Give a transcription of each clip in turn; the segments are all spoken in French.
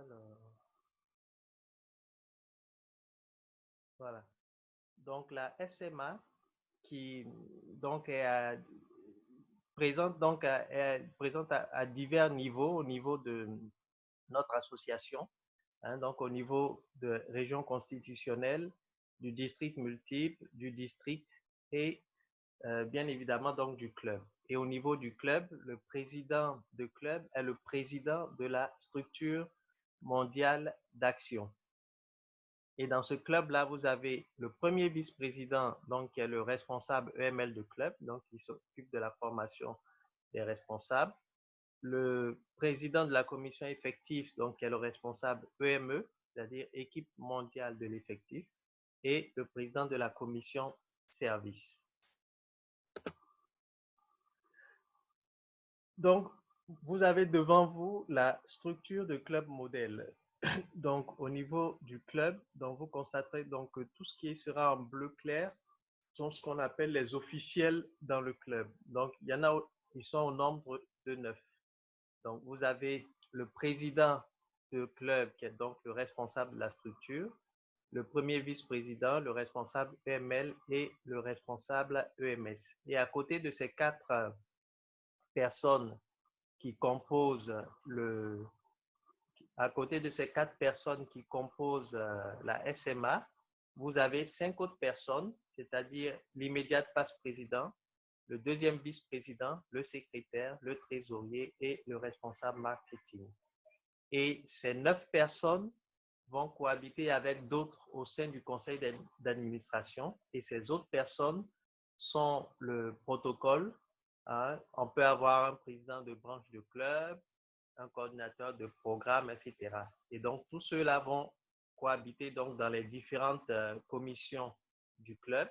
Alors, voilà. Donc, la SMA qui donc présente est présente à divers niveaux au niveau de notre association, hein, donc au niveau de région constitutionnelle, du district multiple, du district et bien évidemment donc du club. Et au niveau du club, le président de club est le président de la structure mondiale d'action. Et dans ce club-là, vous avez le premier vice-président, donc qui est le responsable EML de club, donc qui s'occupe de la formation des responsables. Le président de la commission effective, donc qui est le responsable EME, c'est-à-dire équipe mondiale de l'effectif, et le président de la commission service. Donc, vous avez devant vous la structure de club modèle. Donc, au niveau du club, donc vous constaterez donc que tout ce qui sera en bleu clair sont ce qu'on appelle les officiels dans le club. Donc, il y en a, ils sont au nombre de 9. Donc, vous avez le président de club qui est donc le responsable de la structure, le premier vice-président, le responsable EML et le responsable EMS. Et à côté de ces 4 personnes qui composent à côté de ces 4 personnes qui composent la SMA, vous avez 5 autres personnes, c'est-à-dire l'immédiat vice-président, le deuxième vice-président, le secrétaire, le trésorier et le responsable marketing. Et ces 9 personnes vont cohabiter avec d'autres au sein du conseil d'administration. Et ces autres personnes sont le protocole. Hein. On peut avoir un président de branche de club, un coordinateur de programme, etc. Et donc, tous ceux-là vont cohabiter donc dans les différentes commissions du club.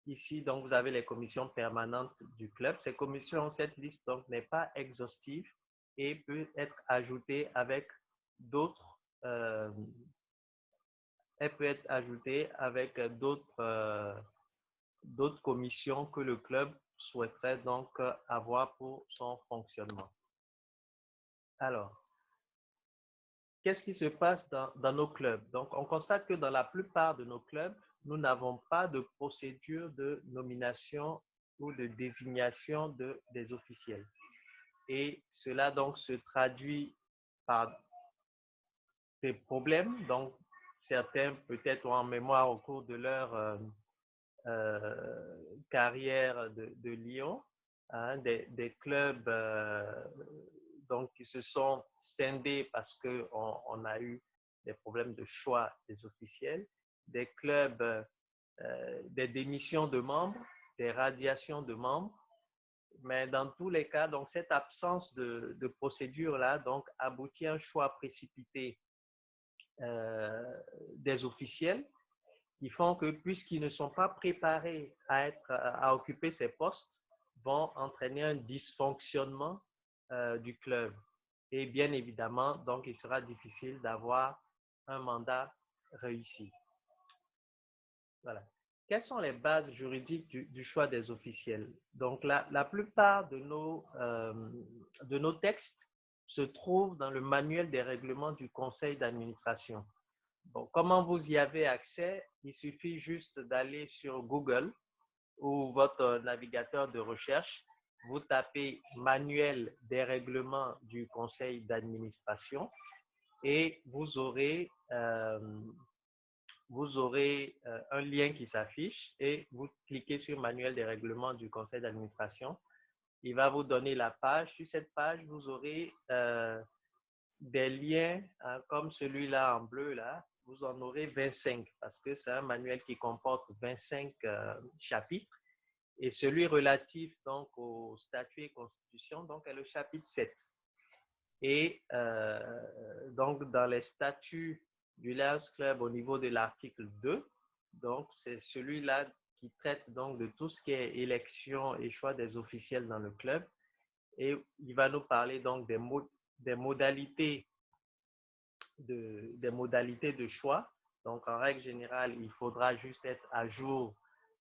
Ici, donc, vous avez les commissions permanentes du club. Ces commissions, cette liste donc n'est pas exhaustive et peut être ajoutée avec d'autres. Elle peut être ajoutée avec d'autres commissions que le club souhaiterait donc avoir pour son fonctionnement. Alors, qu'est-ce qui se passe dans nos clubs? Donc, on constate que dans la plupart de nos clubs, nous n'avons pas de procédure de nomination ou de désignation des officiels. Et cela donc se traduit par des problèmes. Donc, certains peut-être ont en mémoire au cours de leur carrière de Lyon, hein, des clubs donc, qui se sont scindés parce qu'on a eu des problèmes de choix des officiels, des clubs, des démissions de membres, des radiations de membres. Mais dans tous les cas, donc, cette absence de procédure-là donc, aboutit à un choix précipité des officiels qui font que, puisqu'ils ne sont pas préparés à occuper ces postes, vont entraîner un dysfonctionnement du club. Et bien évidemment, donc, il sera difficile d'avoir un mandat réussi. Voilà. Quelles sont les bases juridiques du choix des officiels? Donc, la plupart de nos textes se trouvent dans le manuel des règlements du conseil d'administration. Bon, comment vous y avez accès? Il suffit juste d'aller sur Google ou votre navigateur de recherche. Vous tapez manuel des règlements du conseil d'administration et vous aurez un lien qui s'affiche et vous cliquez sur manuel des règlements du conseil d'administration. Il va vous donner la page. Sur cette page, vous aurez des liens comme celui-là en bleu, là, vous en aurez 25 parce que c'est un manuel qui comporte 25 chapitres et celui relatif donc au statut et constitution donc est le chapitre 7. Et donc dans les statuts du Lions Club au niveau de l'article 2, donc c'est celui-là qui traite donc de tout ce qui est élection et choix des officiels dans le club et il va nous parler donc des modalités de choix. Donc, en règle générale, il faudra juste être à jour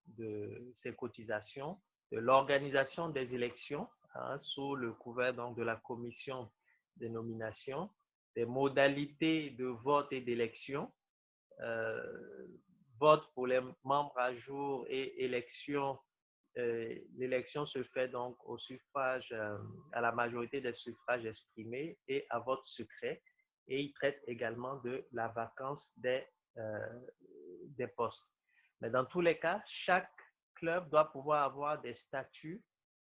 de ces cotisations, de l'organisation des élections, hein, sous le couvert donc, de la commission des nominations, des modalités de vote et d'élection. Vote pour les membres à jour et élection. L'élection se fait donc au suffrage, à la majorité des suffrages exprimés et à vote secret. Et il traite également de la vacance des postes. Mais dans tous les cas, chaque club doit pouvoir avoir des statuts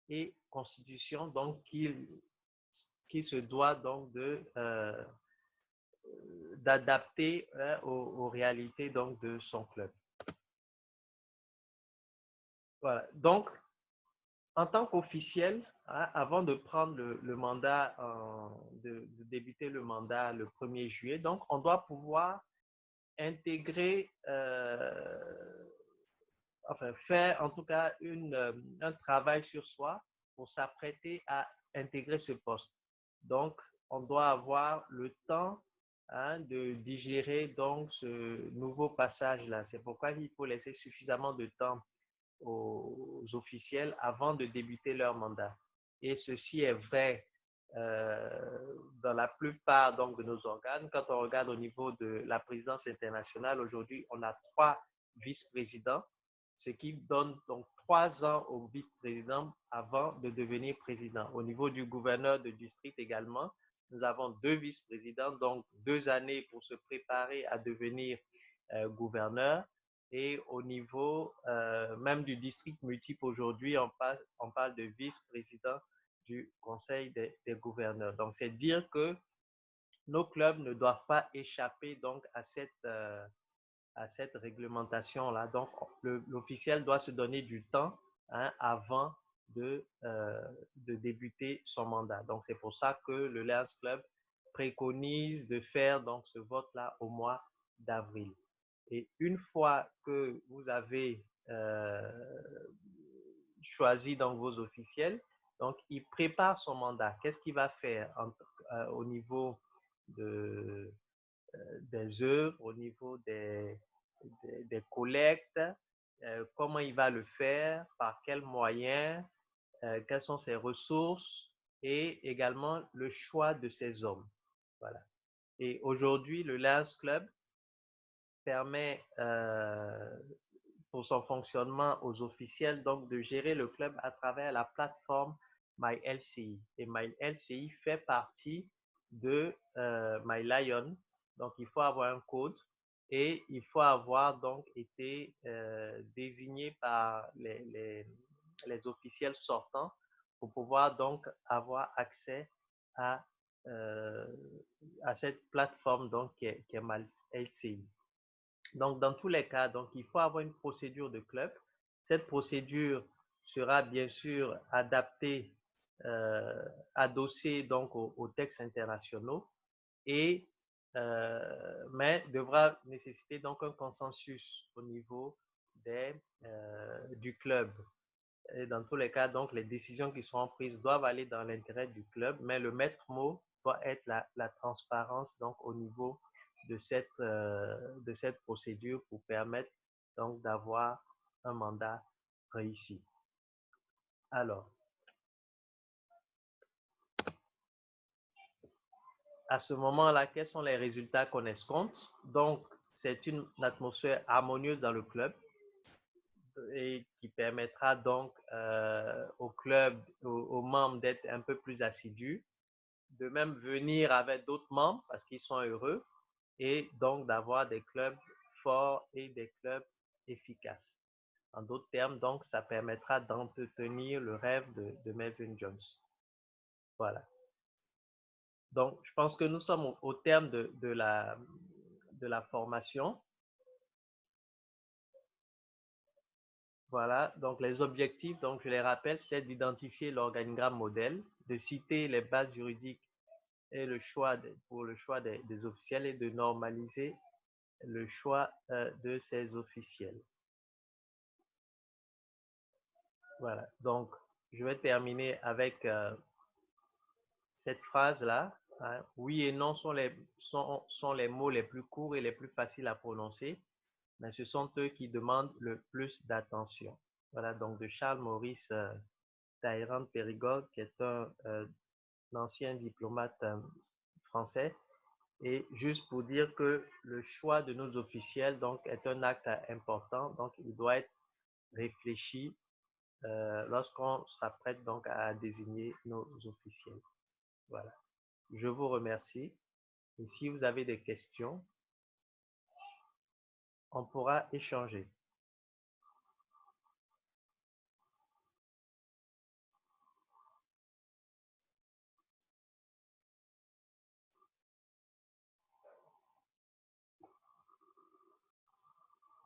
et constitutions donc qui se doit donc d'adapter aux réalités donc de son club. Voilà. Donc, en tant qu'officiel, hein, avant de prendre le mandat, de débuter le mandat le 1er juillet, donc on doit pouvoir intégrer, enfin faire en tout cas un travail sur soi pour s'apprêter à intégrer ce poste. Donc, on doit avoir le temps, hein, de digérer donc ce nouveau passage-là. C'est pourquoi il faut laisser suffisamment de temps aux officiels avant de débuter leur mandat. Et ceci est vrai dans la plupart donc, de nos organes. Quand on regarde au niveau de la présidence internationale, aujourd'hui, on a 3 vice-présidents, ce qui donne donc 3 ans au vice-président avant de devenir président. Au niveau du gouverneur de district également, nous avons 2 vice-présidents, donc 2 années pour se préparer à devenir gouverneur. Et au niveau même du district multiple aujourd'hui, on parle de vice-président du Conseil des gouverneurs. Donc, c'est dire que nos clubs ne doivent pas échapper donc à cette réglementation-là. Donc, l'officiel doit se donner du temps, hein, avant de débuter son mandat. Donc, c'est pour ça que le Lions Club préconise de faire donc ce vote-là au mois d'avril. Et une fois que vous avez choisi dans vos officiels, donc il prépare son mandat. Qu'est-ce qu'il va faire au niveau des œuvres, au niveau des collectes, comment il va le faire, par quels moyens, quelles sont ses ressources et également le choix de ses hommes. Voilà. Et aujourd'hui, le Lions Club permet pour son fonctionnement aux officiels donc de gérer le club à travers la plateforme MyLCI. Et MyLCI fait partie de MyLion. Donc, il faut avoir un code et il faut avoir donc été désigné par les officiels sortants pour pouvoir donc avoir accès à, euh, à cette plateforme donc qui est MyLCI. Donc, dans tous les cas, donc, il faut avoir une procédure de club. Cette procédure sera bien sûr adaptée, adossée donc aux textes internationaux, et, mais devra nécessiter donc un consensus au niveau du club. Et dans tous les cas, donc, les décisions qui seront prises doivent aller dans l'intérêt du club, mais le maître mot doit être la transparence donc, au niveau de cette procédure pour permettre donc d'avoir un mandat réussi. Alors, à ce moment-là, quels sont les résultats qu'on escompte? Donc, c'est une atmosphère harmonieuse dans le club et qui permettra donc au club, aux membres d'être un peu plus assidus, de même venir avec d'autres membres parce qu'ils sont heureux et donc d'avoir des clubs forts et des clubs efficaces. En d'autres termes, donc, ça permettra d'entretenir le rêve de Melvin Jones. Voilà. Donc, je pense que nous sommes au terme de la formation. Voilà. Donc, les objectifs, donc, je les rappelle, c'est d'identifier l'organigramme modèle, de citer les bases juridiques et pour le choix des officiels et de normaliser le choix de ces officiels. Voilà. Donc, je vais terminer avec cette phrase-là. Hein. Oui et non sont les mots les plus courts et les plus faciles à prononcer, mais ce sont eux qui demandent le plus d'attention. Voilà, donc de Charles Maurice Talleyrand Périgord, qui est un ancien diplomate français Et juste pour dire que le choix de nos officiels donc, est un acte important, donc il doit être réfléchi lorsqu'on s'apprête donc à désigner nos officiels. Voilà. Je vous remercie. Et si vous avez des questions, on pourra échanger.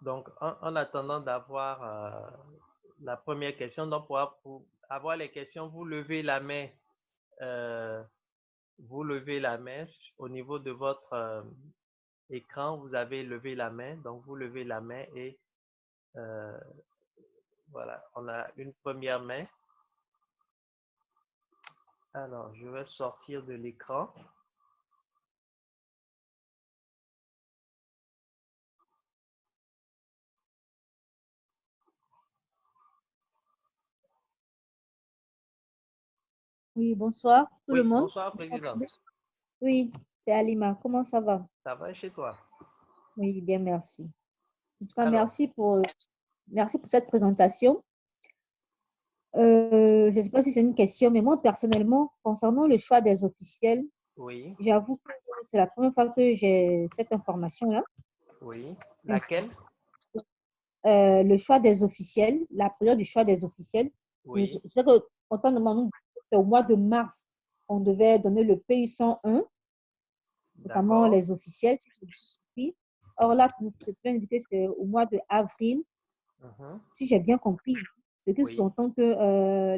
Donc, en attendant d'avoir la première question, donc pour avoir les questions, vous levez la main. euh, Vous levez la main au niveau de votre écran. Vous avez levé la main. Donc, vous levez la main et euh, voilà, on a une première main. Alors, je vais sortir de l'écran. Oui, bonsoir tout le Oui, monde. bonsoir, Président. Oui, c'est Alima. Comment ça va? Ça va chez toi? Oui, bien, merci. En tout cas, Alors, merci pour cette présentation. Je ne sais pas si c'est une question, mais moi, personnellement, concernant le choix des officiels, oui, j'avoue que c'est la première fois que j'ai cette information-là. oui. Sincèrement. Laquelle? Le choix des officiels, la période du choix des officiels. Je Oui, sais qu'en temps normal, nous, c'est au mois de mars, on devait donner le PU 101, notamment d'accord. les officiels. Or là, tu peux indiquer que c'est au mois de avril, Mhm. si j'ai bien compris, ce qui Oui, s'entend que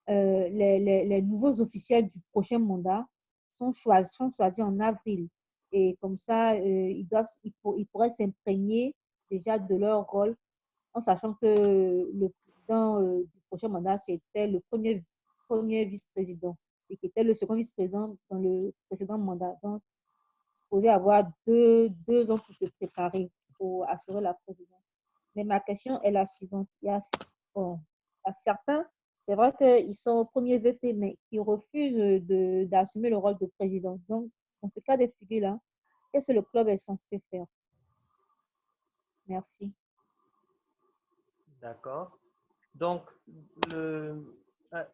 les nouveaux officiels du prochain mandat sont choisis en avril. Et comme ça, ils pourraient s'imprégner déjà de leur rôle, en sachant que le président du prochain mandat, c'était le premier vice-président et qui était le second vice-président dans le précédent mandat. Donc, supposé avoir deux ans pour se préparer pour assurer la présidence. Mais ma question est la suivante. Bon, il y a certains, c'est vrai qu'ils sont au premier VP, mais ils refusent d'assumer le rôle de président. Donc, dans ce cas de figure-là, qu'est-ce que le club est censé faire? Merci. d'accord. Donc,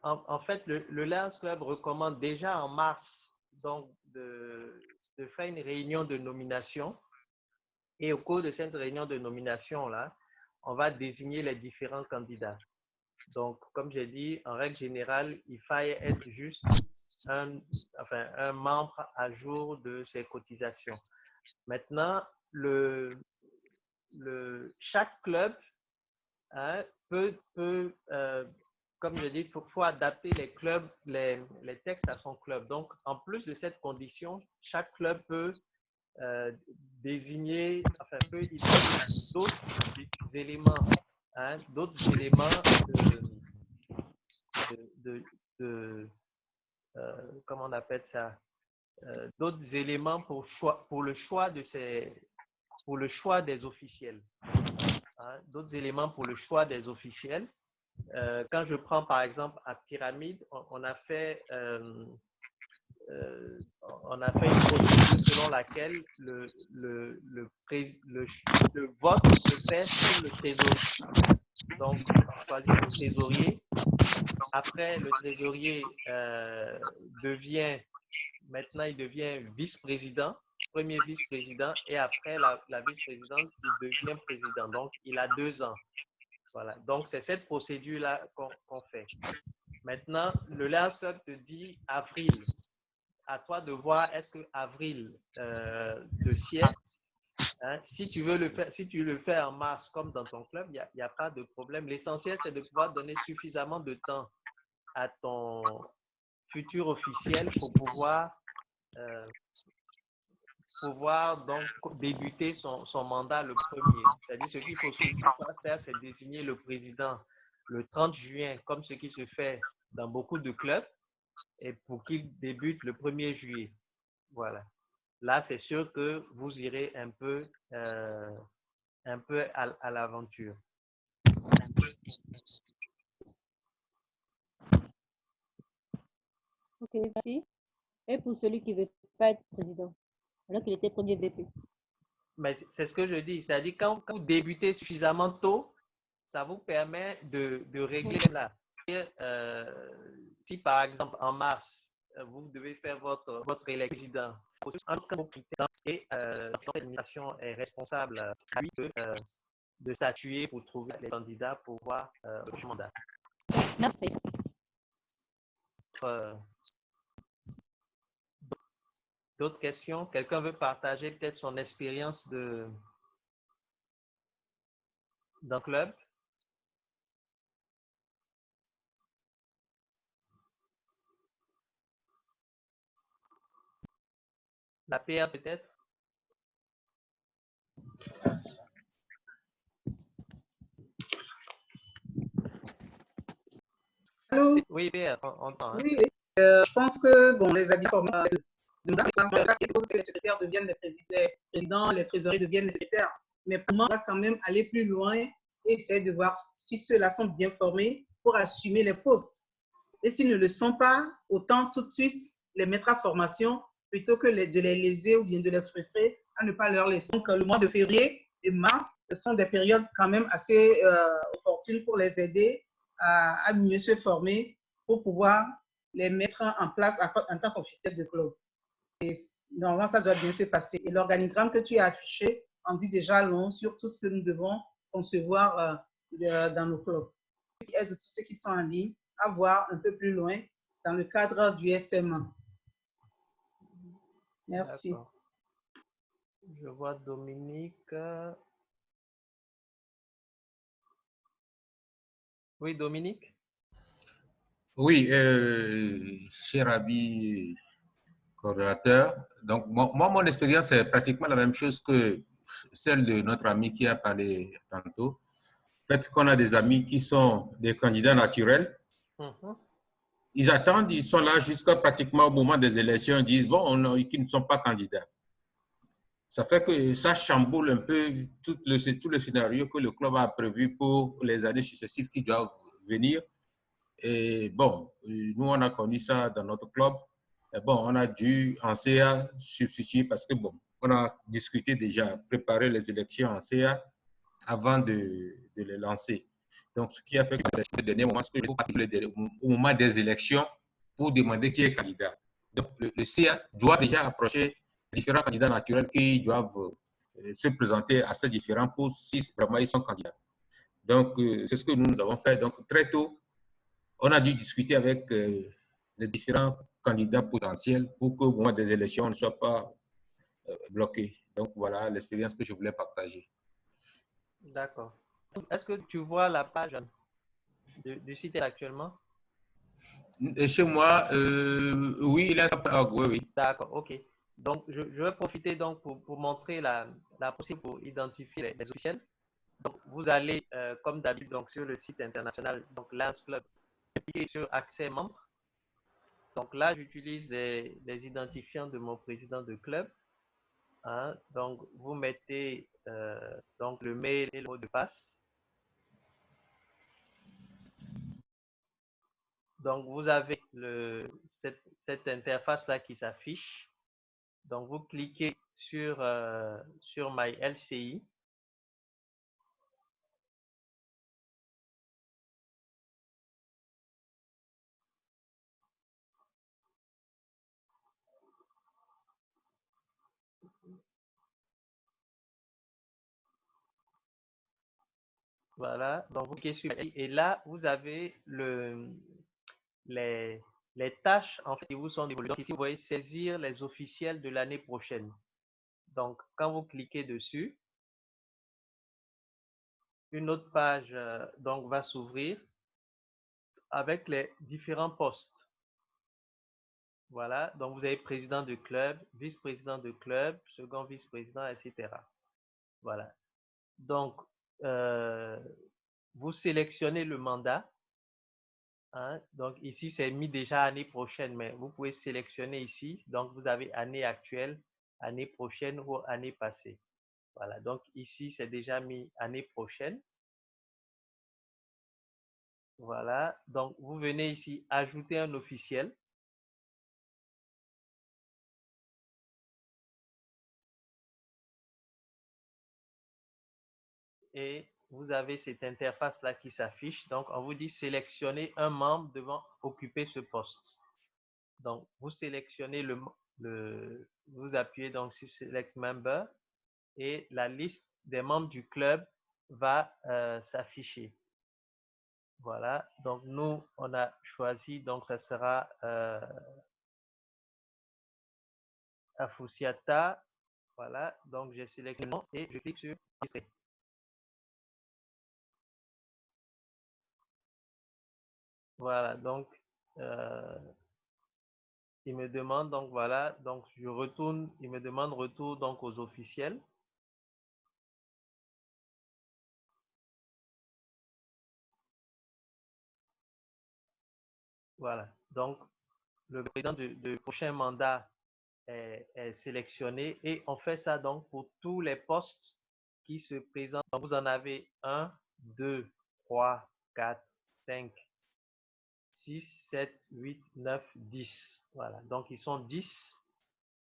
en fait, le Lions Club recommande déjà en mars donc, de faire une réunion de nomination. Et au cours de cette réunion de nomination-là, on va désigner les différents candidats. Donc, comme j'ai dit, en règle générale, il faille être juste un membre à jour de ses cotisations. Maintenant, chaque club hein, comme je dis, il faut adapter les textes à son club. Donc, en plus de cette condition, chaque club peut peut identifier d'autres éléments de, de comment on appelle ça, d'autres éléments pour le choix des officiels. Hein, d'autres éléments pour le choix des officiels. Quand je prends par exemple à Pyramide, on a fait une procédure selon laquelle le vote se fait sur le trésorier. Donc, on choisit le trésorier. Après, le trésorier maintenant, il devient vice-président, premier vice-président, et après la vice-présidente, il devient président. Donc, il a 2 ans. Voilà. Donc, c'est cette procédure-là qu'on fait. Maintenant, le Lions Club te dit avril. À toi de voir est-ce que avril te sied. Hein? Si tu le fais en mars comme dans ton club, il n'y a pas de problème. L'essentiel, c'est de pouvoir donner suffisamment de temps à ton futur officiel pour pouvoir donc débuter son mandat le premier. C'est-à-dire ce qu'il faut surtout pas faire, c'est désigner le président le 30 juin, comme ce qui se fait dans beaucoup de clubs, et pour qu'il débute le 1er juillet. Voilà. Là, c'est sûr que vous irez un peu à l'aventure. Ok, merci. Et pour celui qui veut pas être président, alors qu'il était premier VP. Mais c'est ce que je dis, c'est-à-dire quand vous débutez suffisamment tôt, ça vous permet de régler là. Si par exemple en mars, vous devez faire votre élection, et l'administration est responsable lui, de statuer pour trouver les candidats pour voir le mandat. Merci. D'autres questions? Quelqu'un veut partager peut-être son expérience d'un club? La PR peut-être? Allô? Oui, PR, on entend. Hein? Oui, je pense que bon, les habits formels, les secrétaires deviennent les présidents, les trésoriers deviennent les secrétaires. Mais pour moi, on va quand même aller plus loin et essayer de voir si ceux-là sont bien formés pour assumer les postes. Et s'ils ne le sont pas, autant tout de suite les mettre à formation plutôt que de les léser ou bien de les frustrer à ne pas leur laisser. Donc, le mois de février et mars, ce sont des périodes quand même assez opportunes pour les aider à mieux se former pour pouvoir les mettre en place en tant qu'officiel de club. Et normalement, ça doit bien se passer. Et l'organigramme que tu as affiché en dit déjà long sur tout ce que nous devons concevoir dans nos clubs. Qui aide tous ceux qui sont en ligne à voir un peu plus loin dans le cadre du SMA. Merci. Je vois Dominique. Oui, Dominique? Oui, cher ami coordonnateur. Donc, moi, mon expérience est pratiquement la même chose que celle de notre ami qui a parlé tantôt. En fait, qu'on a des amis qui sont des candidats naturels. Ils attendent, ils sont là jusqu'à pratiquement au moment des élections, ils disent, bon, qui ne sont pas candidats. Ça fait que ça chamboule un peu tout le scénario que le club a prévu pour les années successives qui doivent venir. Et bon, nous, on a connu ça dans notre club. Et bon, on a dû en CA substituer parce que bon, on a discuté déjà, préparer les élections en CA avant de les lancer. Donc, ce qui a fait que le dernier moment, au moment des élections pour demander qui est candidat. Donc, le CA doit déjà approcher différents candidats naturels qui doivent se présenter à ces différents postes si vraiment ils sont candidats. Donc, c'est ce que nous avons fait. Donc, très tôt, on a dû discuter avec les différents candidats potentiels pour qu'au moment des élections, on ne soit pas bloqué. Donc, voilà l'expérience que je voulais partager. D'accord. Est-ce que tu vois la page du site actuellement? Et chez moi, oui, il y a un oui, oui. D'accord, ok. Donc, je vais profiter donc pour montrer la possibilité pour identifier les officiels. Donc, vous allez, comme d'habitude, donc sur le site international, donc Lions Club, cliquez sur accès membres. Donc là, j'utilise les identifiants de mon président de club. Hein. Donc, vous mettez donc le mail et le mot de passe. Donc, vous avez cette interface-là qui s'affiche. Donc, vous cliquez sur My LCI. Voilà, donc vous cliquez sur et là, vous avez les tâches en fait qui vous sont dévolues. Donc ici, vous voyez saisir les officiels de l'année prochaine. Donc, quand vous cliquez dessus, une autre page donc va s'ouvrir avec les différents postes. Voilà, donc vous avez président de club, vice-président de club, second vice-président, etc. Voilà. Donc, vous sélectionnez le mandat. Hein? Donc, ici, c'est mis déjà année prochaine, mais vous pouvez sélectionner ici. Donc, vous avez année actuelle, année prochaine ou année passée. Voilà. Donc, ici, c'est déjà mis année prochaine. Voilà. Donc, vous venez ici ajouter un officiel. et vous avez cette interface-là qui s'affiche. Donc, on vous dit sélectionner un membre devant occuper ce poste. Donc, vous sélectionnez vous appuyez donc sur Select Member et la liste des membres du club va s'afficher. Voilà. Donc, nous, on a choisi, donc ça sera Afousiata. Voilà. Donc, j'ai sélectionné et je clique sur enregistrer. Voilà. Donc, il me demande, donc voilà, donc je retourne, il me demande retour donc aux officiels. Voilà, donc le président du prochain mandat est sélectionné et on fait ça donc pour tous les postes qui se présentent. Donc, vous en avez 1, 2, 3, 4, 5, 6, 7, 8, 9, 10. Voilà, donc ils sont 10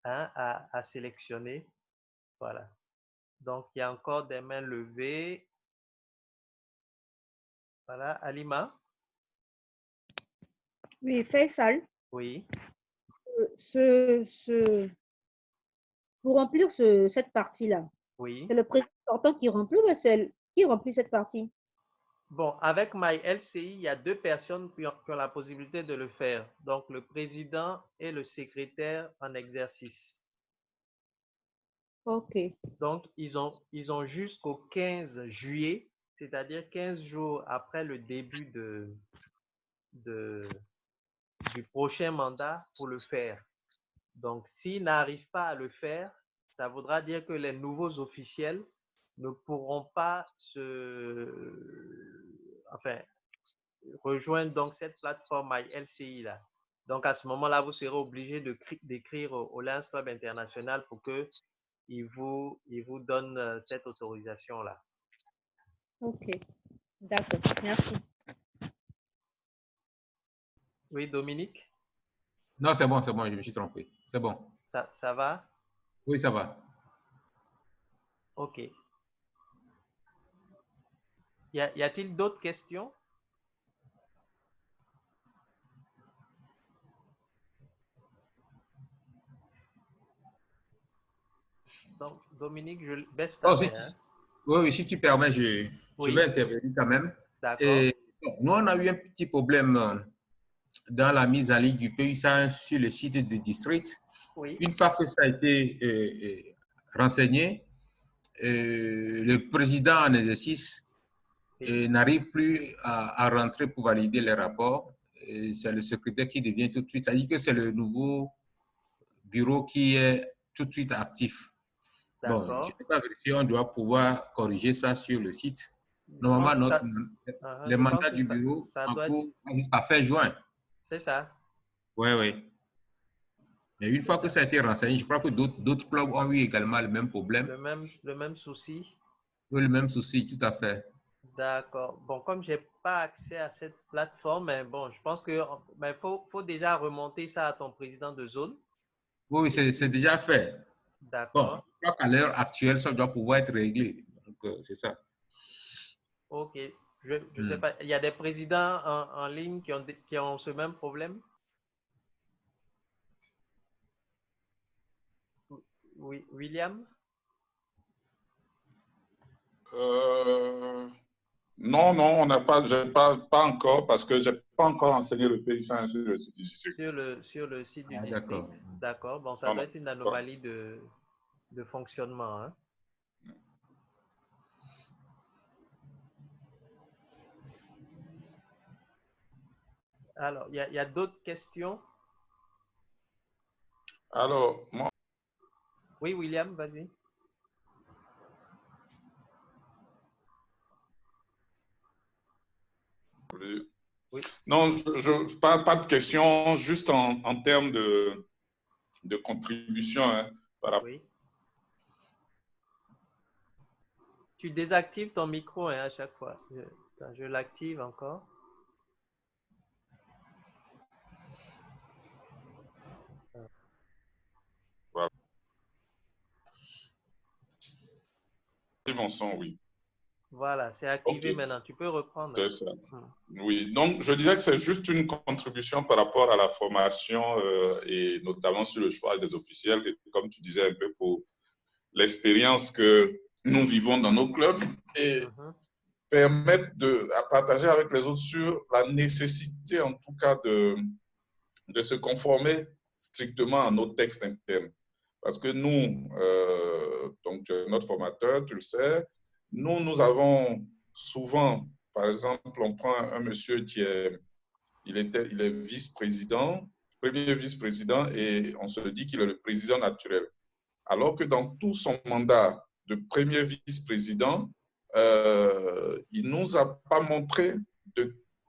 hein, à sélectionner. Voilà. Donc, il y a encore des mains levées. Voilà, Alima. Oui, Faisal, Oui, pour remplir cette partie-là, oui. c'est le président sortant qui remplit ou c'est qui remplit cette partie? Bon, avec MyLCI, il y a deux personnes qui ont la possibilité de le faire. Donc, le président et le secrétaire en exercice. Ok, Donc, ils ont jusqu'au 15 juillet, c'est-à-dire 15 jours après le début du prochain mandat pour le faire. Donc, s'ils n'arrivent pas à le faire, ça voudra dire que les nouveaux officiels ne pourront pas rejoindre donc cette plateforme MyLCI là. Donc, à ce moment-là, vous serez obligé d'écrire au Lions Club International pour qu'il vous donne cette autorisation-là. ok, d'accord, merci. Oui, Dominique, Non, c'est bon, je me suis trompé. C'est bon. ça va? Oui, ça va. OK. Y a-t-il d'autres questions? Donc, Dominique, je baisse ta Oh, main. Hein? oui, oui, si tu permets, je vais Oui, intervenir quand même. d'accord. Et, bon, nous, on a eu un petit problème dans la mise en ligne du PU100 sur le site de district. Oui, Une fois que ça a été renseigné, le président en exercice oui, n'arrive plus à rentrer pour valider les rapports. C'est le secrétaire qui devient tout de suite. C'est-à-dire que c'est le nouveau bureau qui est tout de suite actif. Bon, je d'accord. n'ai pas vérifié, on doit pouvoir corriger ça sur le site. Je pense que Normalement, les je pense mandats que du bureau ça en doit être, cours jusqu'à fin juin. c'est ça, Oui, oui. Mais une c'est fois que ça. ça a été renseigné, je crois que d'autres clubs ont eu également le même problème. Le même souci. Oui, le même souci, tout à fait. D'accord. Bon, comme j'ai pas accès à cette plateforme, mais bon, je pense que mais faut déjà remonter ça à ton président de zone. Oui, oui, Et c'est puis, déjà fait. Bon, d'accord. je crois qu'à l'heure actuelle, ça doit pouvoir être réglé. Donc, c'est ça. OK. Je sais Hmm. pas. Il y a des présidents en ligne qui ont ce même problème? Oui, William? Non, non, on n'a pas, pas encore, parce que je n'ai pas encore enseigné le paysan sur le site du district. Sur le site du Ah, district. d'accord. D'accord. Bon, ça Non, doit non. être une anomalie de fonctionnement, hein. Alors, il y a d'autres questions? Alors, moi, Oui, William, vas-y. Oui, non, pas de question, juste en termes de contribution. Hein, oui. Tu désactives ton micro hein, à chaque fois. Je l'active encore. voilà. Mon son, oui. Voilà, c'est activé Ok, maintenant. Tu peux reprendre. c'est ça. Oui, donc je dirais que c'est juste une contribution par rapport à la formation et notamment sur le choix des officiels, et comme tu disais un peu pour l'expérience que nous vivons dans nos clubs et permettre de partager avec les autres sur la nécessité en tout cas de se conformer strictement à nos textes internes. Parce que nous, donc tu es notre formateur, tu le sais, nous avons souvent, par exemple, on prend un monsieur qui est, il est vice-président, premier vice-président, et on se dit qu'il est le président naturel. Alors que dans tout son mandat de premier vice-président, il ne nous a pas montré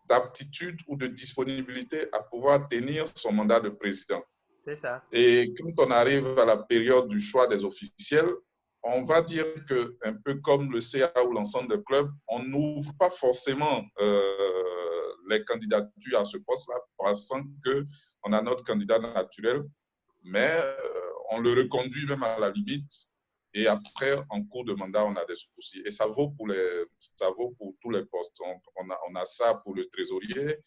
d'aptitude ou de disponibilité à pouvoir tenir son mandat de président. C'est ça. Et quand on arrive à la période du choix des officiels, on va dire que, un peu comme le CA ou l'ensemble des clubs, on n'ouvre pas forcément les candidatures à ce poste-là, pensant qu'on a notre candidat naturel, mais on le reconduit même à la limite. Et après, en cours de mandat, on a des soucis. Et ça vaut pour tous les postes. On a ça pour le trésorier.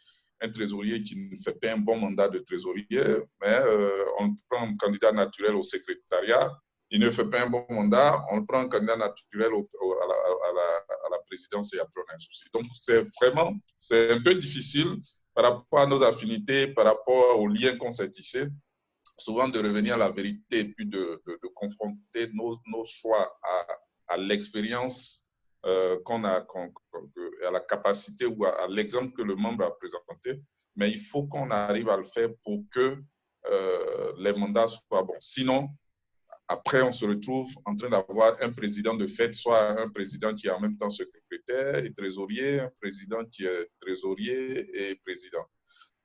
Un trésorier qui ne fait pas un bon mandat de trésorier, mais on prend un candidat naturel au secrétariat. Il ne fait pas un bon mandat, on prend un candidat naturel à la présidence et après on a un souci. Donc, c'est un peu difficile par rapport à nos affinités, par rapport aux liens qu'on s'est tissés, souvent de revenir à la vérité et puis de confronter nos choix à l'expérience qu'on a, à la capacité ou à l'exemple que le membre a présenté. Mais il faut qu'on arrive à le faire pour que les mandats soient bons. Sinon, après, on se retrouve en train d'avoir un président de fait, soit un président qui est en même temps secrétaire et trésorier, un président qui est trésorier et président.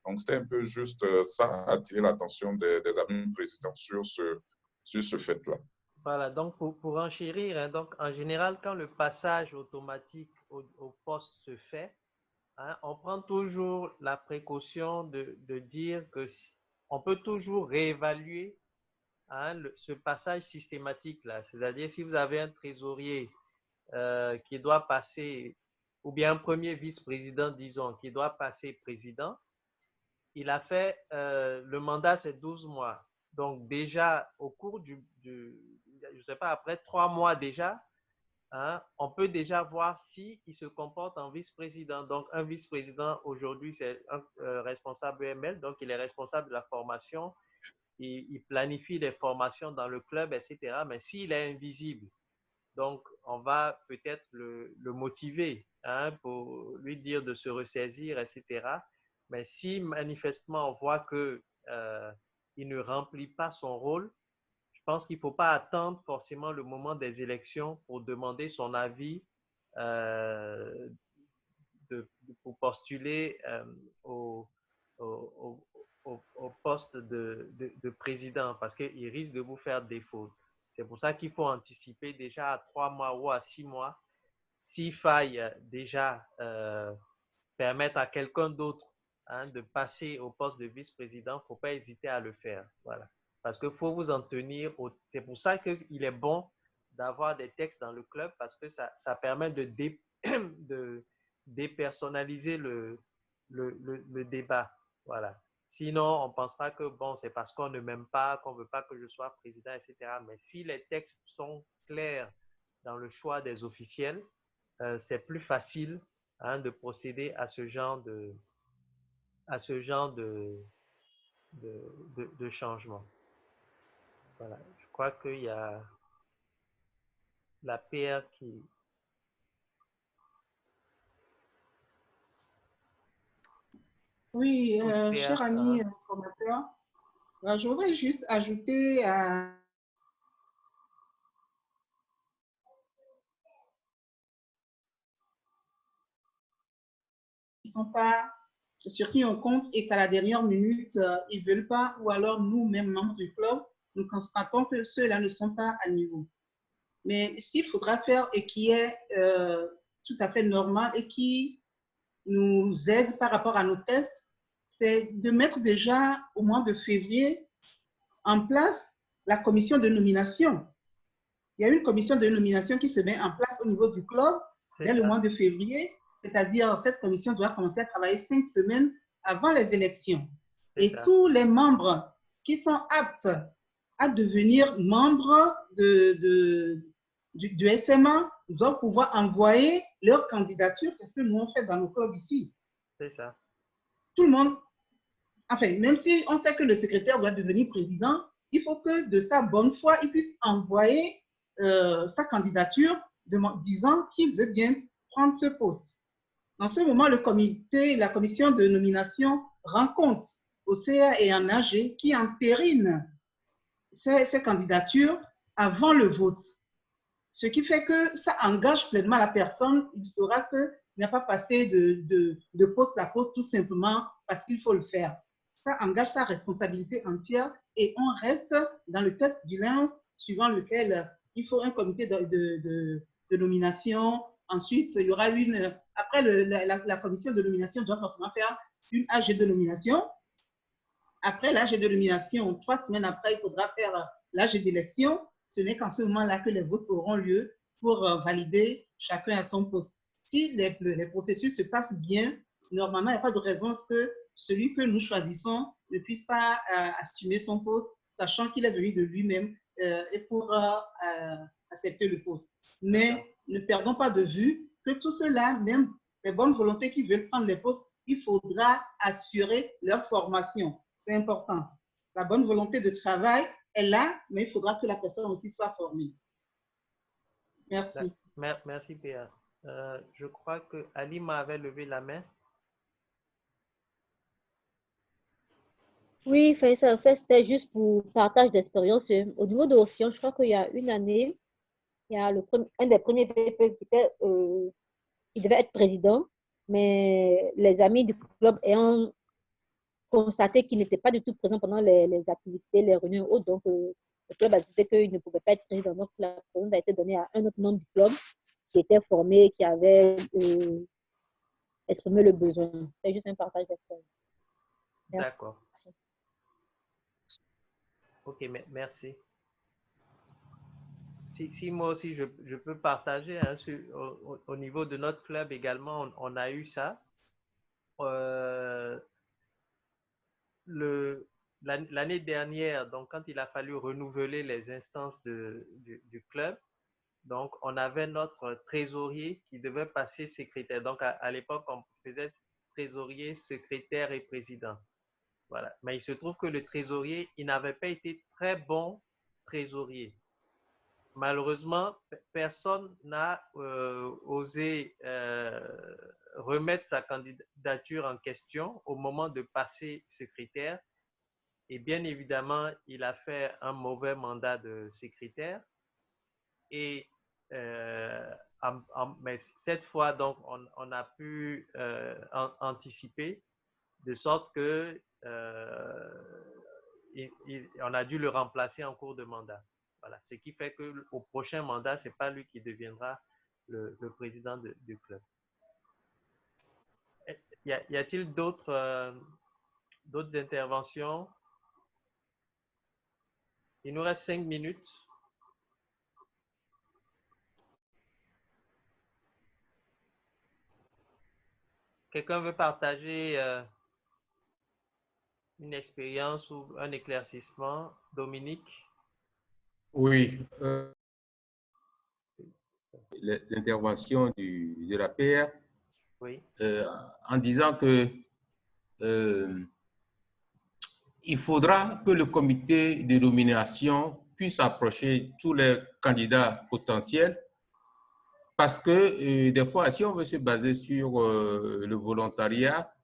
Donc, c'était un peu juste ça, attirer l'attention des amis présidents sur ce fait-là. Voilà, donc pour enchérir, hein, donc en général, quand le passage automatique au poste se fait, hein, on prend toujours la précaution de dire que on peut toujours réévaluer, hein, ce passage systématique-là. C'est-à-dire, si vous avez un trésorier qui doit passer, ou bien un premier vice-président, disons, qui doit passer président, il a fait, le mandat, c'est 12 mois. Donc, déjà, au cours je ne sais pas, après 3 mois déjà, hein, on peut déjà voir s'il se comporte en vice-président. Donc, un vice-président, aujourd'hui, c'est un responsable UML, donc il est responsable de la formation, il planifie les formations dans le club, etc. Mais s'il est invisible, donc on va peut-être le motiver, hein, pour lui dire de se ressaisir, etc. Mais si manifestement on voit qu'il ne remplit pas son rôle, je pense qu'il ne faut pas attendre forcément le moment des élections pour demander son avis, pour postuler au poste de président, parce qu'il risque de vous faire défaut. C'est pour ça qu'il faut anticiper déjà à 3 mois ou à 6 mois. S'il faille déjà permettre à quelqu'un d'autre, hein, de passer au poste de vice-président, il ne faut pas hésiter à le faire. Voilà. Parce qu'il faut vous en tenir. C'est pour ça qu'il est bon d'avoir des textes dans le club, parce que ça permet de dépersonnaliser le débat. Voilà. Sinon, on pensera que bon, c'est parce qu'on ne m'aime pas, qu'on ne veut pas que je sois président, etc. Mais si les textes sont clairs dans le choix des officiels, c'est plus facile, hein, de procéder à ce genre de changement. Voilà. Je crois qu'il y a la PR qui... Oui, cher ami formateur, je voudrais juste ajouter sont pas sur qui on compte et qu'à la dernière minute, ils ne veulent pas, ou alors nous-mêmes, membres du club, nous constatons que ceux-là ne sont pas à niveau. Mais ce qu'il faudra faire et qui est tout à fait normal et qui nous aide par rapport à nos tests, c'est de mettre déjà au mois de février en place la commission de nomination. Il y a une commission de nomination qui se met en place au niveau du club dès le mois de février, c'est-à-dire cette commission doit commencer à travailler 5 semaines avant les élections. Et tous les membres qui sont aptes à devenir membres du SMA doivent pouvoir envoyer leur candidature. C'est ce que nous on fait dans nos clubs ici. C'est ça. Tout le monde, enfin, même si on sait que le secrétaire doit devenir président, il faut que de sa bonne foi, il puisse envoyer sa candidature disant qu'il veut bien prendre ce poste. En ce moment, le comité, la commission de nomination rend compte au CA et en AG qui entérine ces candidatures avant le vote. Ce qui fait que ça engage pleinement la personne. Il saura qu'il n'a pas passé de poste à poste tout simplement parce qu'il faut le faire. Ça engage sa responsabilité entière et on reste dans le test du LENS suivant lequel il faut un comité de nomination. Ensuite, il y aura après la commission de nomination doit forcément faire une AG de nomination. Après l'AG de nomination, 3 semaines après, il faudra faire l'AG d'élection. Ce n'est qu'en ce moment-là que les votes auront lieu pour valider chacun à son poste. Si les processus se passent bien, normalement, il n'y a pas de raison à ce que celui que nous choisissons ne puisse pas assumer son poste, sachant qu'il est venu de lui-même et pour accepter le poste. Mais ne perdons pas de vue que tout cela, même les bonnes volontés qui veulent prendre les postes, il faudra assurer leur formation. C'est important. La bonne volonté de travail est là, mais il faudra que la personne aussi soit formée. Merci. Merci, Péa. Je crois que Alima avait levé la main. Oui, en fait, c'était juste pour partage d'expérience. Au niveau de Océan, je crois qu'il y a une année, il y a un des premiers VP qui devait être président, mais les amis du club ayant constaté qu'il n'était pas du tout présent pendant les activités, les réunions et autres, donc le club a décidé qu'il ne pouvait pas être président. Donc la présidence a été donnée à un autre membre du club qui était formé, qui avait exprimé le besoin. C'est juste un partage d'expérience. D'accord. Ok, merci. Si moi aussi je peux partager hein, au niveau de notre club également, on a eu ça. L'année dernière, donc quand il a fallu renouveler les instances du club, donc on avait notre trésorier qui devait passer secrétaire. Donc à l'époque, on faisait trésorier, secrétaire et président. Voilà. Mais il se trouve que le trésorier, il n'avait pas été très bon trésorier. Malheureusement, personne n'a osé remettre sa candidature en question au moment de passer secrétaire. Et bien évidemment, il a fait un mauvais mandat de secrétaire. Et mais cette fois, donc, on a pu anticiper de sorte que on a dû le remplacer en cours de mandat. Voilà. Ce qui fait qu'au prochain mandat, ce n'est pas lui qui deviendra le président du club. Y a-t-il d'autres interventions? Il nous reste 5 minutes. Quelqu'un veut partager une expérience ou un éclaircissement? Dominique? Oui. L'intervention de la PR Oui. En disant que il faudra que le comité de nomination puisse approcher tous les candidats potentiels parce que des fois, si on veut se baser sur le volontariat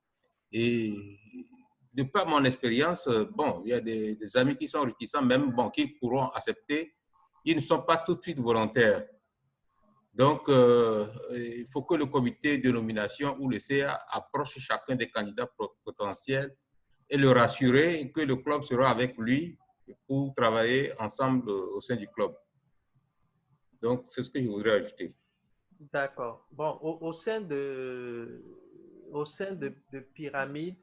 et de par mon expérience, bon, il y a des amis qui sont réticents, même bon, qui pourront accepter, ils ne sont pas tout de suite volontaires. Donc, il faut que le comité de nomination ou le CA approche chacun des candidats potentiels et le rassurer que le club sera avec lui pour travailler ensemble au sein du club. Donc, c'est ce que je voudrais ajouter. D'accord. Bon, au sein de Pyramide,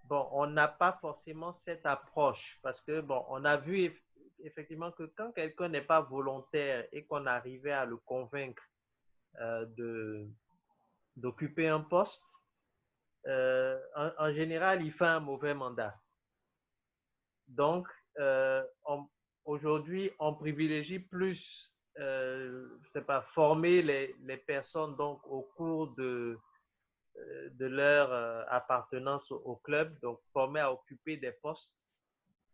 bon, on n'a pas forcément cette approche parce que, bon, on a vu effectivement que quand quelqu'un n'est pas volontaire et qu'on arrivait à le convaincre d'occuper un poste, en général, il fait un mauvais mandat. Donc, aujourd'hui, on privilégie plus, je sais pas, former les personnes donc, au cours de leur appartenance au club, donc former à occuper des postes,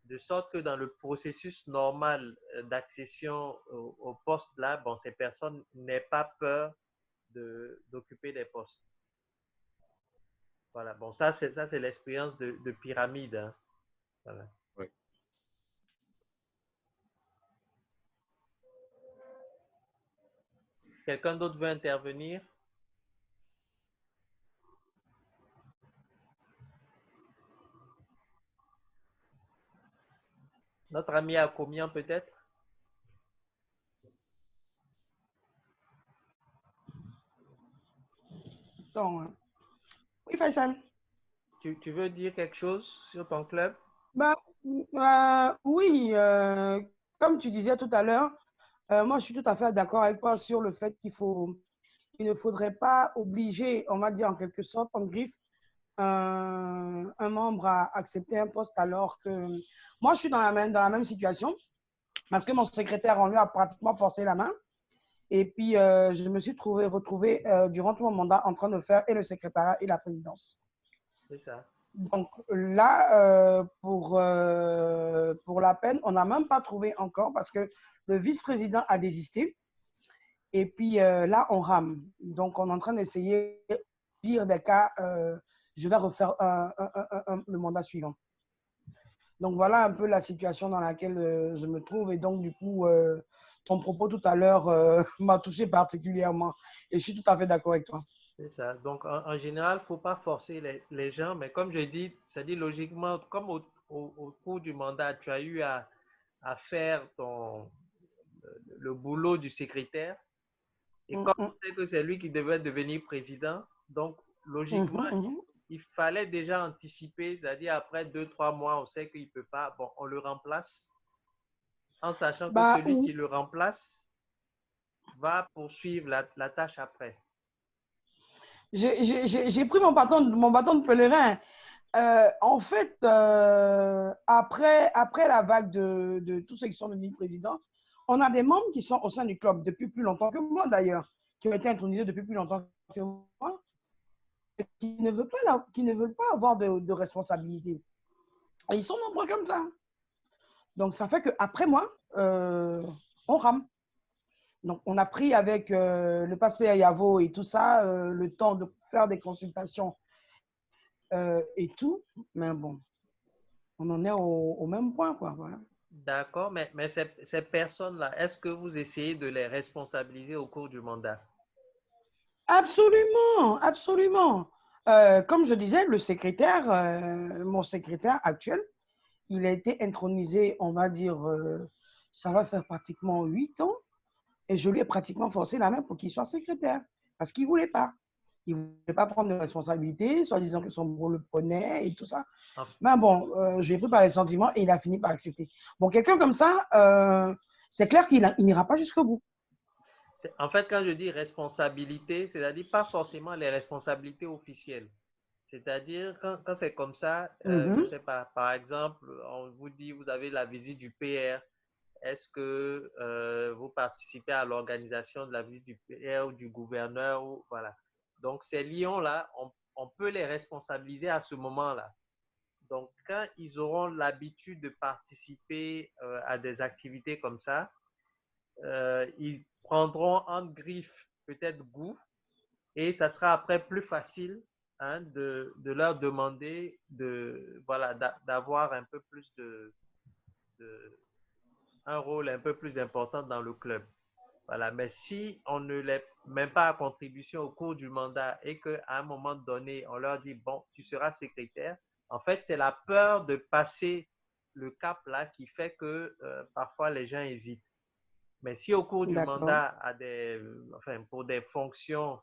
de sorte que dans le processus normal d'accession au poste là, bon, ces personnes n'aient pas peur d'occuper des postes. Voilà, bon, ça c'est l'expérience de pyramide. Hein. Voilà. Oui. Quelqu'un d'autre veut intervenir? Notre ami Akomian peut-être? Donc, oui, Faisal. Tu veux dire quelque chose sur ton club? Bah, oui, comme tu disais tout à l'heure, moi je suis tout à fait d'accord avec toi sur le fait qu'il ne faudrait pas obliger, on va dire en quelque sorte, en griffe, un membre à accepter un poste alors que moi je suis dans la même situation parce que mon secrétaire, on lui a pratiquement forcé la main. Et puis, je me suis retrouvée durant tout mon mandat en train de faire et le secrétariat et la présidence. C'est ça. Donc là, pour la peine, on n'a même pas trouvé encore parce que le vice-président a désisté. Et puis là, on rame. Donc, on est en train d'essayer, pire des cas, je vais refaire le mandat suivant. Donc, voilà un peu la situation dans laquelle je me trouve. Et donc, du coup, ton propos tout à l'heure m'a touché particulièrement. Et je suis tout à fait d'accord avec toi. C'est ça. Donc, en général, il ne faut pas forcer les gens, mais comme je dis, ça dit logiquement, comme au cours du mandat, tu as eu à faire le boulot du secrétaire, et comme on sait que c'est lui qui devait devenir président, donc logiquement, il fallait déjà anticiper, c'est-à-dire après 2-3 mois, on sait qu'il ne peut pas, bon, on le remplace, en sachant que celui qui le remplace va poursuivre la tâche après. J'ai pris mon bâton de pèlerin. En fait, après la vague de tous ceux qui sont devenus présidents, on a des membres qui sont au sein du club depuis plus longtemps que moi d'ailleurs, qui ont été intronisés depuis plus longtemps que moi, qui ne veulent pas avoir de responsabilité. Et ils sont nombreux comme ça. Donc, ça fait qu'après moi, on rame. Donc, on a pris avec le pasteur Yavo et tout ça, le temps de faire des consultations et tout. Mais bon, on en est au même point, quoi. Voilà. D'accord, mais ces personnes-là, est-ce que vous essayez de les responsabiliser au cours du mandat? Absolument, absolument. Comme je disais, mon secrétaire actuel, il a été intronisé, on va dire, ça va faire pratiquement 8 ans. Et je lui ai pratiquement forcé la main pour qu'il soit secrétaire. Parce qu'il ne voulait pas. Il ne voulait pas prendre de responsabilité, soit disant que son boulot le prenait et tout ça. Mais bon, je l'ai pris par les sentiments et il a fini par accepter. Bon, quelqu'un comme ça, c'est clair qu'il n'ira pas jusqu'au bout. En fait, quand je dis responsabilité, c'est-à-dire pas forcément les responsabilités officielles. C'est-à-dire, quand c'est comme ça, je ne sais pas, par exemple, on vous dit, vous avez la visite du PR. Est-ce que vous participez à l'organisation de la visite du PR ou du gouverneur? Voilà. Donc, ces lions-là, on peut les responsabiliser à ce moment-là. Donc, quand ils auront l'habitude de participer à des activités comme ça, ils prendront en griffe peut-être goût et ça sera après plus facile hein, de leur demander voilà, d'avoir un peu plus un rôle un peu plus important dans le club. Voilà. Mais si on ne les met pas à contribution au cours du mandat et qu'à un moment donné, on leur dit, bon, tu seras secrétaire, en fait, c'est la peur de passer le cap là qui fait que parfois les gens hésitent. Mais si au cours du mandat, pour des fonctions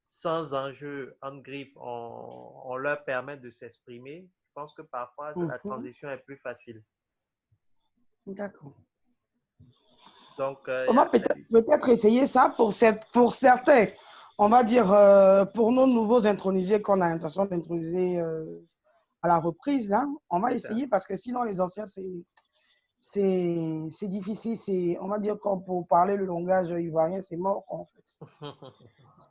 sans enjeu en griffe, on leur permet de s'exprimer, je pense que parfois la transition est plus facile. D'accord. Donc, On va peut-être essayer ça pour certains. On va dire pour nos nouveaux intronisés qu'on a l'intention d'introniser à la reprise, là, on va essayer parce que sinon les anciens, c'est difficile. On va dire qu'on pour parler le langage ivoirien, c'est mort en fait.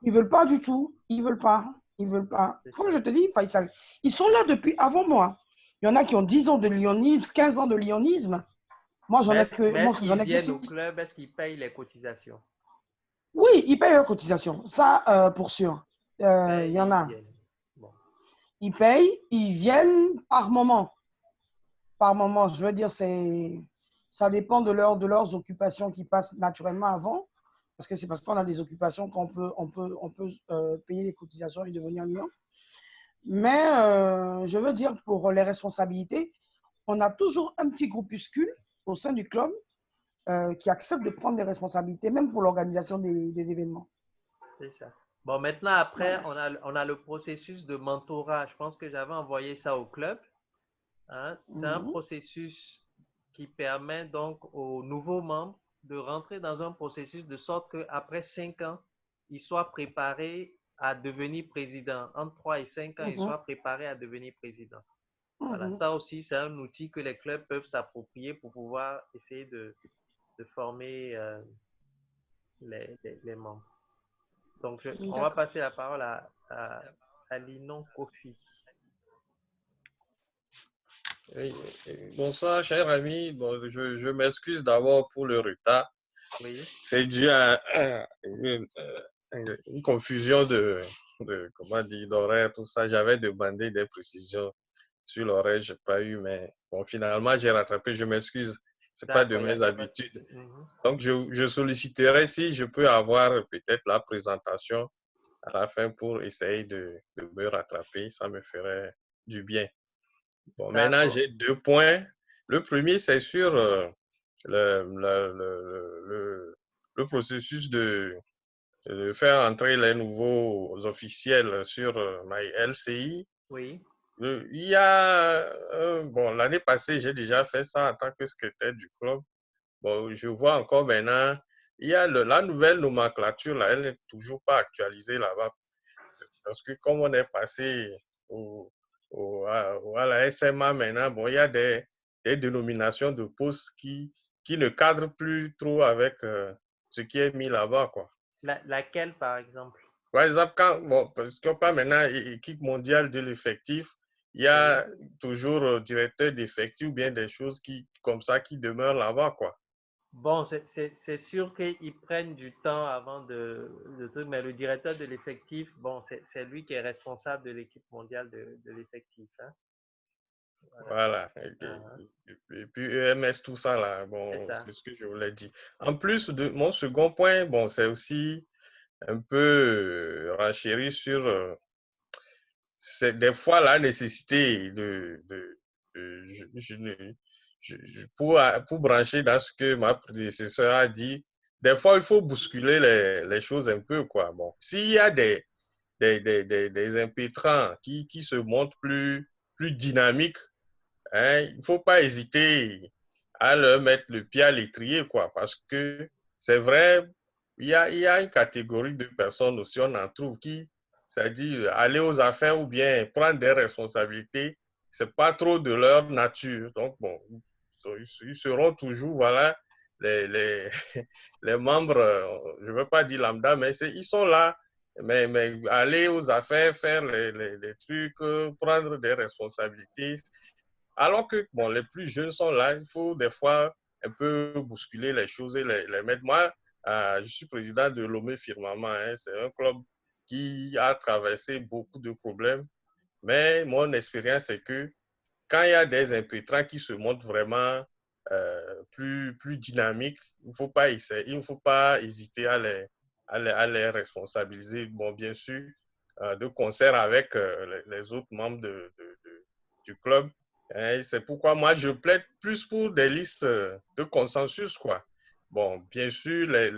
Ils veulent pas du tout. Ils veulent pas. Ils veulent pas. Comme je te dis, Faisal, ils sont là depuis avant moi. Il y en a qui ont 10 ans de lyonisme, 15 ans de lyonisme. Moi, j'en ai que. Mais est-ce qu'ils que viennent 6. au club? Est-ce qu'ils payent les cotisations? Oui, ils payent leurs cotisations. Ça, pour sûr. Il y en a. Bon. Ils payent, ils viennent par moment. Par moment, je veux dire, ça dépend de leurs occupations qui passent naturellement avant. Parce que c'est parce qu'on a des occupations qu'on peut payer les cotisations et devenir liant. Mais je veux dire, pour les responsabilités, on a toujours un petit groupuscule au sein du club qui accepte de prendre des responsabilités, même pour l'organisation des événements. C'est ça. Bon, maintenant, après, on a le processus de mentorat. Je pense que j'avais envoyé ça au club. Hein? C'est un processus qui permet donc aux nouveaux membres de rentrer dans un processus de sorte qu'après 5 ans, ils soient préparés à devenir président. Entre 3 et 5 ans, ils soient préparés à devenir président. Voilà, ça aussi, c'est un outil que les clubs peuvent s'approprier pour pouvoir essayer de former les membres. Donc, on va passer la parole à Linon Kofi. Oui, bonsoir, cher ami. Bon, je m'excuse d'abord pour le retard. Oui. C'est dû à une confusion comment dire, d'horaire, tout ça. J'avais demandé des précisions sur l'horaire, je n'ai pas eu, mais bon, finalement, j'ai rattrapé. Je m'excuse. Ce n'est pas de mes habitudes. Donc, je solliciterai si je peux avoir peut-être la présentation à la fin pour essayer de me rattraper. Ça me ferait du bien. Bon, maintenant, j'ai 2 points. Le premier, c'est sur le processus de faire entrer les nouveaux officiels sur MyLCI. Oui. Il y a, bon, l'année passée, j'ai déjà fait ça en tant que secrétaire du club. Bon, je vois encore maintenant, il y a la nouvelle nomenclature, là, elle n'est toujours pas actualisée là-bas. Parce que comme on est passé à la SMA maintenant, bon, il y a des dénominations de postes qui ne cadrent plus trop avec ce qui est mis là-bas, quoi. Laquelle, par exemple? Par exemple, parce qu'on parle maintenant équipe mondiale de l'effectif, il y a toujours directeur d'effectif ou bien des choses comme ça qui demeurent là-bas, quoi. Bon, c'est sûr qu'ils prennent du temps avant de truc, mais le directeur de l'effectif, bon, c'est lui qui est responsable de l'équipe mondiale de l'effectif. Hein? Voilà. Et puis EMS, tout ça, là, bon, c'est ce que je voulais dire. En plus de mon second point, bon, c'est aussi un peu renchérir sur des fois la nécessité pour brancher dans ce que ma prédécesseur a dit, des fois il faut bousculer les choses un peu, quoi. Bon, s'il y a des impétrants qui se montrent plus dynamiques, hein, il ne faut pas hésiter à leur mettre le pied à l'étrier, quoi, parce que c'est vrai, il y a une catégorie de personnes aussi, on en trouve qui, c'est-à-dire aller aux affaires ou bien prendre des responsabilités, ce n'est pas trop de leur nature. Donc, bon, ils seront toujours, voilà, les membres, je ne veux pas dire lambda, mais ils sont là, mais aller aux affaires, faire les trucs, prendre des responsabilités. Alors que, bon, les plus jeunes sont là, il faut des fois un peu bousculer les choses et les mettre. Moi, je suis président de Lomé Firmament, hein, c'est un club qui a traversé beaucoup de problèmes, mais mon expérience, c'est que quand il y a des impétrants qui se montrent vraiment plus dynamiques, il ne faut pas essayer, il ne faut pas hésiter à les responsabiliser, bon, bien sûr, de concert avec les autres membres du club. C'est pourquoi moi, je plaide plus pour des listes de consensus, quoi. Bon, bien sûr, les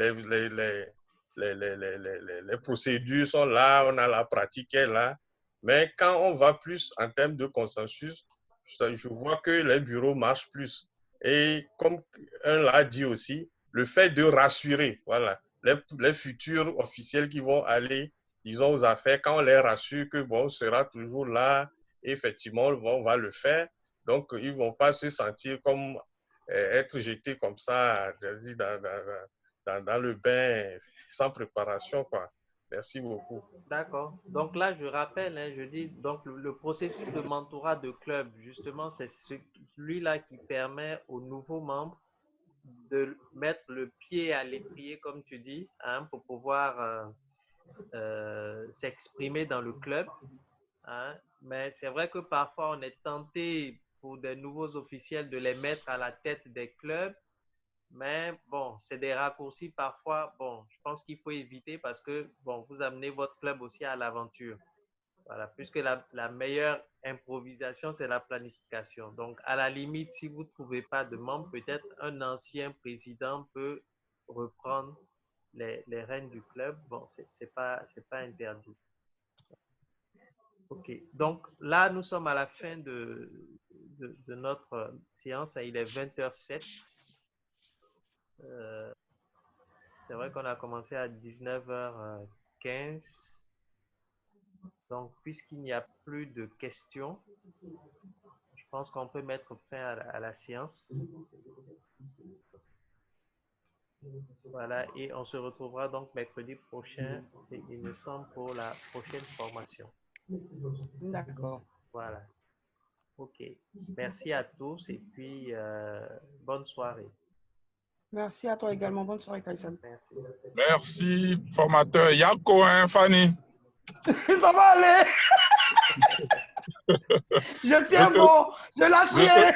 procédures sont là, on a la pratique est là, mais quand on va plus en termes de consensus, je vois que les bureaux marchent plus. Et comme un l'a dit aussi, le fait de rassurer, voilà, les futurs officiels qui vont aller, disons, aux affaires, quand on les rassure que, bon, on sera toujours là, et effectivement, on va le faire. Donc, ils ne vont pas se sentir comme être jetés comme ça dans le bain sans préparation, quoi. Merci beaucoup. D'accord. Donc là, je rappelle, hein, je dis, donc le processus de mentorat de club, justement, c'est celui-là qui permet aux nouveaux membres de mettre le pied à l'étrier, comme tu dis, hein, pour pouvoir s'exprimer dans le club. Hein. Mais c'est vrai que parfois, on est tenté pour des nouveaux officiels de les mettre à la tête des clubs. Mais bon, c'est des raccourcis parfois. Bon, je pense qu'il faut éviter parce que, bon, vous amenez votre club aussi à l'aventure. Voilà, puisque la meilleure improvisation, c'est la planification. Donc, à la limite, si vous ne trouvez pas de membre, peut-être un ancien président peut reprendre les rênes du club. Bon, c'est pas interdit. OK. Donc, là, nous sommes à la fin de notre séance. Il est 20h07. C'est vrai qu'on a commencé à 19h15. Donc, puisqu'il n'y a plus de questions, je pense qu'on peut mettre fin à la séance. Voilà, et on se retrouvera donc mercredi prochain, il me semble, pour la prochaine formation. D'accord. Voilà. OK. Merci à tous et puis bonne soirée. Merci à toi également. Bonne soirée, Kaisan. Merci. Merci, formateur. Yako, hein, Fanny? Ça va aller. Je tiens bon. Je lâche rien.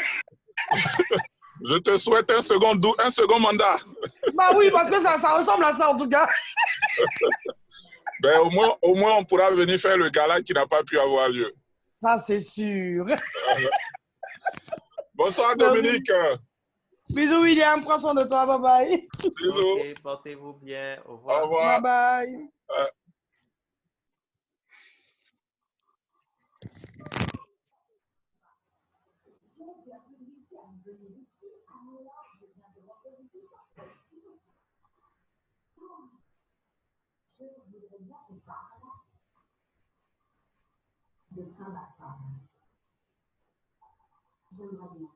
Je te souhaite un second mandat. Bah oui, parce que ça ressemble à ça en tout cas. Ben, au moins, on pourra venir faire le gala qui n'a pas pu avoir lieu. Ça, c'est sûr. Bonsoir, Dominique. Bisous, William. Prends soin de toi. Bye bye. Bisous. OK, portez-vous bien. Au revoir. Au revoir. Bye bye. J'aimerais bien.